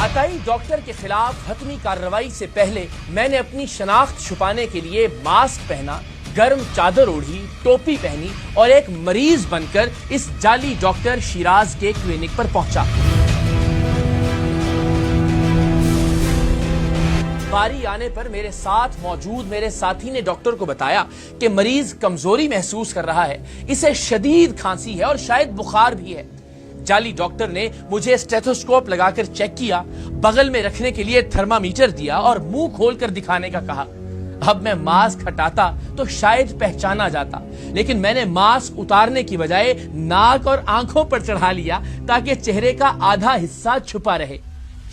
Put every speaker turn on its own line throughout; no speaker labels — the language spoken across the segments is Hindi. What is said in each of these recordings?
अताई डॉक्टर के खिलाफ हतमी कार्रवाई से पहले मैंने अपनी शनाख्त छुपाने के लिए मास्क पहना, गर्म चादर ओढ़ी, टोपी पहनी और एक मरीज बनकर इस जाली डॉक्टर शिराज के क्लिनिक पर पहुंचा। बारी आने पर मेरे साथ मौजूद मेरे साथी ने डॉक्टर को बताया कि मरीज कमजोरी महसूस कर रहा है, इसे शदीद खांसी है और शायद बुखार भी है। जाली डॉक्टर ने मुझे स्टेथोस्कोप लगाकर चेक किया, बगल में रखने के लिए थर्मामीटर दिया और मुंह खोलकर दिखाने का कहा। अब मैं मास्क हटाता तो शायद पहचाना जाता, लेकिन मैंने मास्क उतारने की बजाय नाक और आंखों पर चढ़ा लिया ताकि चेहरे का आधा हिस्सा छुपा रहे।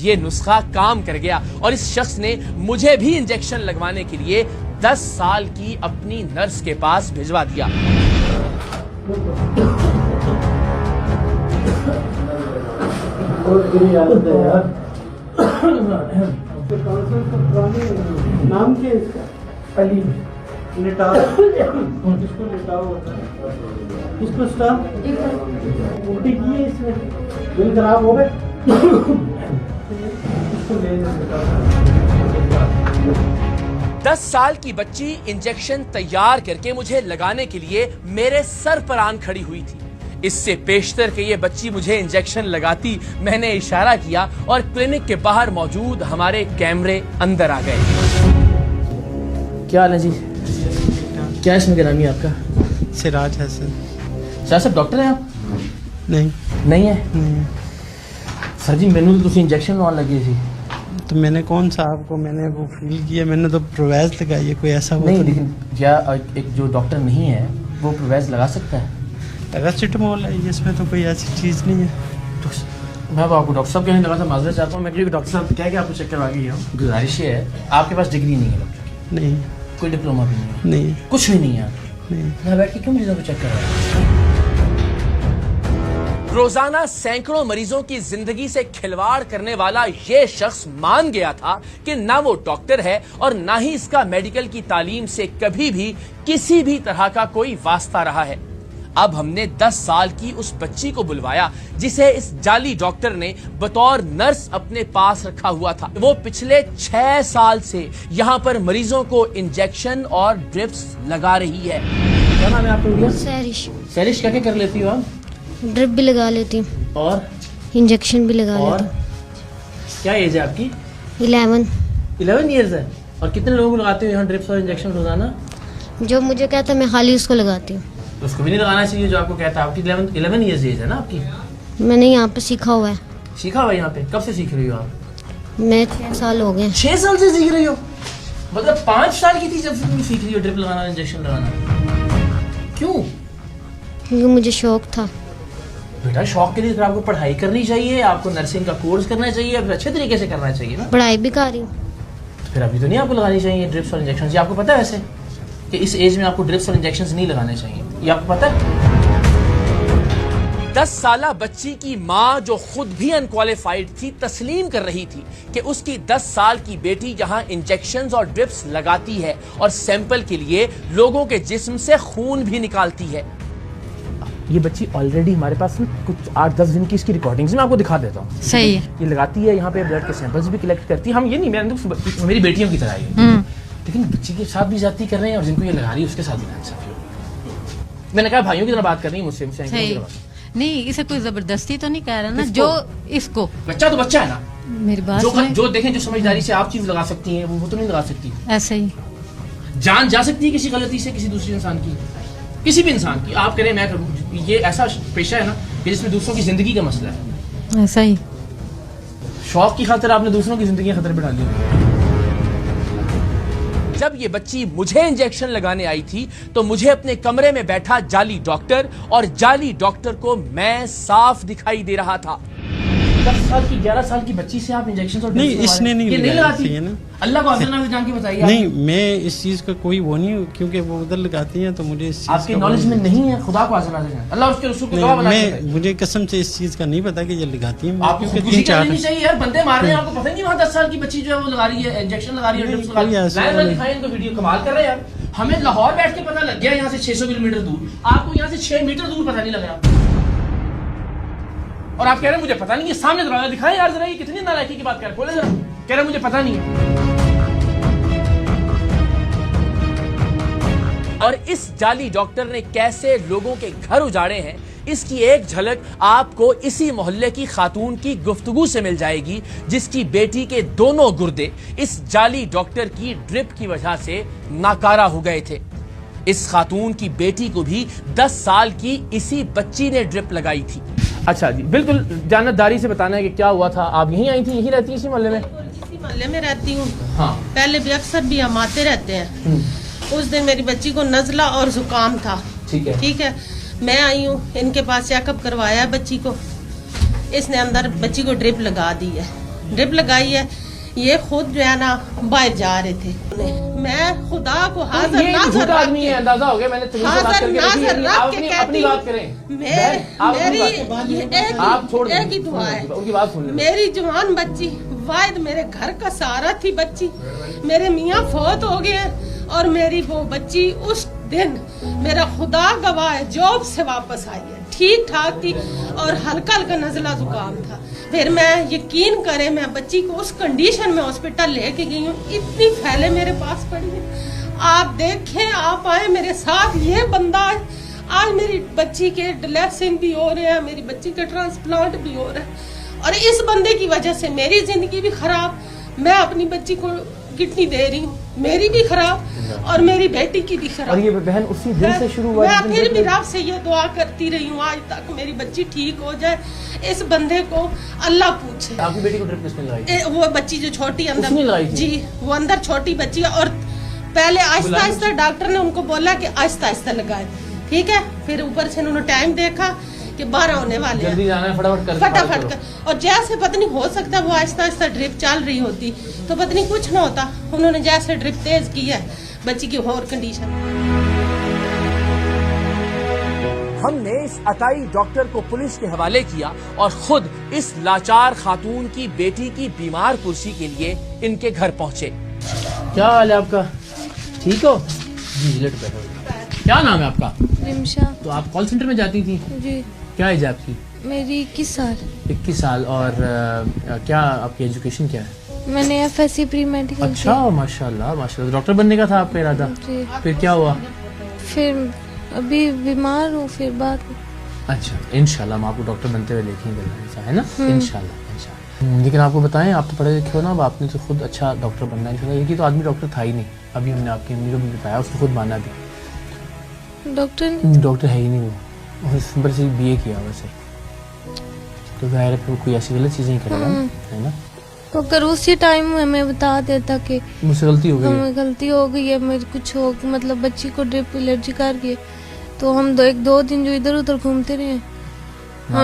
ये नुस्खा काम कर गया और इस शख्स ने मुझे भी इंजेक्शन लगवाने के लिए 10 साल की अपनी नर्स के पास भिजवा दिया।
नाम क्या है इसका? अली। लेटाओ, इसको लेटाओ होता है, इसको स्टार उल्टी की है, इसमें दिल खराब हो गए। इसको ले
10 साल की बच्ची इंजेक्शन तैयार करके मुझे लगाने के लिए मेरे सर पर आन खड़ी हुई थी। इससे पेशतर के ये बच्ची मुझे इंजेक्शन लगाती, मैंने इशारा किया और क्लिनिक के बाहर मौजूद हमारे कैमरे अंदर आ गए। क्या हाल है जी? क्या इसमें गिरामी है आपका?
सिराज हसन।
सर साहब डॉक्टर हैं आप?
नहीं
नहीं है। सर जी मैंने तो तुसी इंजेक्शन लगा लगी थी।
तो मैंने कौन सा आपको मैंने वो फील किया, मैंने तो प्रोवैज लगाई है, कोई ऐसा
नहीं, लेकिन क्या एक जो डॉक्टर नहीं है वो प्रोवैज लगा सकता है?
पैरासिटामोल है इसमें, तो कोई ऐसी चीज़ नहीं है।
मैं आपको डॉक्टर साहब कहने लगा था, माजरा चाहता हूँ मैं, क्योंकि डॉक्टर साहब क्या क्या आपको चेक करवा के हूँ। गुजारिश ये है, आपके पास डिग्री नहीं है डॉक्टर?
नहीं।
कोई डिप्लोमा भी नहीं है?
नहीं।
कुछ भी नहीं है?
नहीं।
यहाँ बैठ के क्यों मरीजों को चेक कर रहा है? रोजाना सैकड़ों मरीजों की जिंदगी से खिलवाड़ करने वाला ये शख्स मान गया था कि ना वो डॉक्टर है और ना ही इसका मेडिकल की तालीम से कभी भी किसी भी तरह का कोई वास्ता रहा है। अब हमने 10 साल की उस बच्ची को बुलवाया जिसे इस जाली डॉक्टर ने बतौर नर्स अपने पास रखा हुआ था। वो पिछले 6 साल से यहाँ पर मरीजों को इंजेक्शन और ड्रिप्स लगा रही है। क्या नाम है आपका?
सैरिश।
सैरिश, क्या क्या कर लेती हो आप?
ड्रिप भी लगा लेती हूँ
और
इंजेक्शन भी लगा
और
लेती हूँ।
क्या एज है आपकी?
11
ईयर्स है। और कितने लोगों को लगाते हो यहाँ ड्रिप्स और इंजेक्शन रोजाना?
जो मुझे कहता है मैं खाली उसको लगाती हूँ।
तो उसको भी नहीं लगाना चाहिए जो आपको कहता है? आपकी 11 ईयर्स एज है ना आपकी?
मैंने यहाँ पे सीखा हुआ है।
सीखा हुआ है यहाँ पे? कब से सीख रही हो आप?
मैं 6 साल हो गए।
6 साल से सीख रही हो? मतलब 5 साल की थी जब से तुम सीख रही हो ड्रिप लगाना, इंजेक्शन लगाना? क्यों?
क्योंकि मुझे शौक था।
बेटा शौक के लिए तो आपको पढ़ाई करनी चाहिए, आपको नर्सिंग का कोर्स करना चाहिए, फिर अच्छे तरीके से करना चाहिए ना।
पढ़ाई भी कर रही हूँ।
तो फिर अभी तो नहीं आपको लगानी चाहिए ड्रिप्स और इंजेक्शन? ये आपको पता है वैसे कि इस एज में आपको ड्रिप्स और इंजेक्शन नहीं लगाने चाहिए? ये आपको पता है? 10 साला बच्ची की माँ जो खुद भी अनक्वालिफाइड थी तस्लीम कर रही थी कि उसकी 10 साल की बेटी यहाँ इंजेक्शंस और ड्रिप्स लगाती है और सैंपल के लिए लोगों के जिस्म से खून भी निकालती है। ये बच्ची ऑलरेडी हमारे पास कुछ 8-10 दिन की इसकी रिकॉर्डिंग्स मैं आपको दिखा देता हूँ।
सही है।
ये लगाती है यहाँ पे, ब्लड के सैंपल्स भी कलेक्ट करती है। हम ये नहीं, मेरी बेटियों की तरह है, लेकिन बच्ची के साथ भी जाती कर रहे हैं और जिनको ये लगा रही है उसके साथ भी नाइंसाफी हो रही है। मैंने कहा भाइयों की तरह बात करनी है मुझसे
नहीं, इसे कोई जबरदस्ती तो नहीं कह रहा ना। जो इसको
बच्चा तो बच्चा है ना,
मेरी बात
जो देखें, जो समझदारी से आप चीज लगा सकती हैं वो तो नहीं लगा सकती।
ऐसे ही
जान जा सकती है किसी गलती से किसी दूसरे इंसान की, किसी भी इंसान की। आप करें, मैं करूं, ये ऐसा पेशा है ना कि जिसमें दूसरों की जिंदगी का मसला है।
ऐसा ही
शौक की खातिर आपने दूसरों की जिंदगी खतरे में डाल दी। जब ये बच्ची मुझे इंजेक्शन लगाने आई थी तो मुझे अपने कमरे में बैठा जाली डॉक्टर और जाली डॉक्टर को मैं साफ दिखाई दे रहा था। 10 साल की 11 साल की बच्ची से आप इंजेक्शन और
नहीं, इसने नहीं
लगाती
है ना।
अल्लाह को आज़ना जान के बताइए।
नहीं, मैं इस चीज़ का कोई वो नहीं हूँ, क्योंकि वो उधर लगाती हैं तो मुझे इस चीज़
आपकी नॉलेज में नहीं है। खुदा को आज़ना जान, अल्लाह उसके रसूल को गवाह बना के बताइए।
मुझे कसम से इस चीज़ का नहीं पता कि ये लगाती हैं।
आपको खुशी करनी चाहिए यार, बंदे मार रहे हैं, आपको पता नहीं वहाँ 10 साल की बच्ची जो है वो लगा रही है, इंजेक्शन लगा रही है, ड्रिप्स लगा रही है। लाइव दिखाएं इनको वीडियो, कमाल कर रहे हैं यार। हमें लाहौर बैठ के पता लग गया यहाँ से 600 किलोमीटर दूर, आपको यहाँ से 6 मीटर दूर पता नहीं लग रहा। और आप कह रहे हैं मुझे पता नहीं है। सामने दरवाजा दिखाएं यार जरा, ये कितनी नालायकी की बात कर रहे हैं, खोले जरा। कह रहे हैं मुझे पता नहीं है। और इस जाली डॉक्टर ने कैसे लोगों के घर उजाड़े हैं, इसकी एक झलक आपको इसी मोहल्ले की खातून की गुफ्तगू से मिल जाएगी, जिसकी बेटी के दोनों गुर्दे इस जाली डॉक्टर की ड्रिप की वजह से नाकारा हो गए थे। इस खातून की बेटी को भी 10 साल की इसी बच्ची ने ड्रिप लगाई थी। अच्छा जी, बिल्कुल जानदारी से बताना है कि क्या हुआ था। आप यहीं आई थी, यहीं रहती हैं इसी मोहल्ले में?
इसी मोहल्ले में रहती हूँ।
हाँ।
पहले भी अक्सर भी हम आते रहते हैं। उस दिन मेरी बच्ची को नजला और जुकाम था। ठीक है, मैं आई हूँ, इनके पास चेकअप करवाया है बच्ची को। इसने अंदर बच्ची को ड्रिप लगा दी है, ड्रिप लगाई है। ये खुद जो है ना बाहर जा रहे थे। मैं खुदा को हाजिर नाज़र
आदमी है, अंदाजा हो गया। मैंने तुमसे बात करके रखी है। आप अपनी बात करें।
मेरी
आप छोड़
एक ही दुआ है,
उनकी बात सुन।
मेरी जवान बच्ची वाहिद मेरे घर का सहारा थी। बच्ची मेरे मियाँ फौत हो गए और मेरी वो बच्ची उस दिन मेरा खुदा गवाह है जॉब से वापस आई है, ठीक ठाक थी और हल्का हल्का नजला जुकाम था। फिर मैं यकीन करें, मैं बच्ची को उस कंडीशन में हॉस्पिटल लेके गई हूँ। इतनी फैले मेरे पास पड़ी है, आप देखें, आप आए मेरे साथ। ये बंदा है, आज मेरी बच्ची के ड्रेसिंग भी हो रहे हैं, मेरी बच्ची के ट्रांसप्लांट भी हो रहा है और इस बंदे की वजह से मेरी जिंदगी भी खराब। मैं अपनी बच्ची को किडनी दे रही हूँ, मेरी भी खराब और मेरी बेटी की भी खराब।
और ये बहन उसी दिन से शुरू हुआ।
मैं फिर भी रब से ये दुआ करती रही हूँ आज तक, मेरी बच्ची ठीक हो जाए। इस बंदे को अल्लाह पूछे।
आपकी बेटी को ड्रिप किसने लगाई?
वो बच्ची जो छोटी अंदर
लगाई थी?
जी, वो अंदर छोटी बच्ची है और पहले आहिस्ता आहिस्ता डॉक्टर ने उनको बोला कि आहिस्ता आहिस्ता लगाए। ठीक है, फिर ऊपर से उन्होंने टाइम देखा कि 12 होने वाले हैं,
जल्दी जाना है,
फटाफट कर। और जैसे पत्नी हो सकता है वो आहिस्ता आहिस्ता ड्रिप चल रही होती तो पत्नी कुछ ना होता। उन्होंने जैसे ड्रिप तेज की है, बच्ची की और कंडीशन।
हमने इस अताई डॉक्टर को पुलिस के हवाले किया और खुद इस लाचार खातून की बेटी की बीमार कुर्सी के लिए इनके घर पहुंचे। क्या हाल है आपका? ठीक हो जी? लेट बैठो। क्या नाम है आपका?
रिमशा।
तो आप कॉल सेंटर में जाती थी?
जी।
क्या एज है आपकी?
मेरी 21 साल।
21 साल। और क्या आपकी एजुकेशन क्या है?
मैंने FSC प्री मेडिकल।
अच्छा, माशाल्लाह माशाल्लाह। डॉक्टर बनने का था आपका इरादा?
जी।
फिर क्या हुआ?
फिर अभी बीमार हूँ, फिर बात।
अच्छा, इंशाल्लाह हम आपको डॉक्टर बनते हुए देखेंगे, ऐसा है ना? इंशाल्लाह। लेकिन आपको बताएं, आप तो पढ़े लिखे हो ना, अब आपने तो खुद अच्छा डॉक्टर बनना है इंशाल्लाह। ये तो आदमी डॉक्टर था ही नहीं, अभी हमने आपकी अम्मी को भी बताया, उसको खुद माना भी। डॉक्टर है ही नहीं वो, सिंपल से BA किया वैसे। तो जाहिर है फिर कोई ऐसी गलत चीजें ही करेगा, है ना?
तो अगर उसी टाइम हमें बता देता कि
मुझसे गलती हो गई,
हमें गलती हो गई है, मेरे कुछ हो, मतलब बच्ची को ड्रिप एलर्जी कर गई, तो हम 1-2 दिन जो इधर उधर घूमते रहे।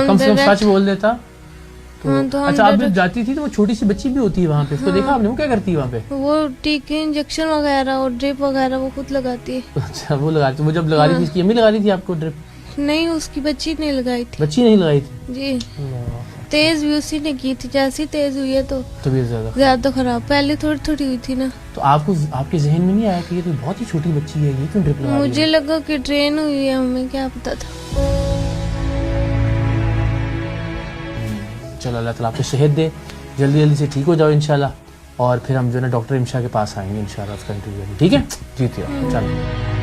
कम से कम सच बोल देता तो।
हाँ, तो
अच्छा, आप जब जाती थी तो वो छोटी सी बच्ची भी होती है वहाँ पे, उसको देखा आपने? वो क्या करती है वहाँ पे?
वो टीके, इंजेक्शन वगैरह और ड्रिप वगैरह वो खुद लगाती है।
अच्छा, वो लगाती। वो जब लगा रही थी, इसकी अम्मी लगा रही थी आपको ड्रिप?
नहीं, उसकी बच्ची ने लगाई थी।
बच्ची नहीं लगाई थी?
जी। तेज भी उसी ने की थी, जैसी तेज हुई है तो
तबीयत
ज्यादा खराब। पहले थोड़ी थोड़ी हुई थी ना।
तो आपको आपके जहन में नहीं आया कि ये तो बहुत ही छोटी बच्ची है, ये क्यों ड्रिप लगा रही है?
मुझे लगा कि ट्रेन हुई है, हमें क्या पता था।
चलो, अल्लाह ताला आपको सेहत दे, जल्दी जल्दी से ठीक हो जाओ इंशाल्लाह। और फिर हम जो है ना डॉक्टर इमशा के पास आएंगे इंशाल्लाह उसका इंटरव्यू। ठीक है? जीती रहो। चलो।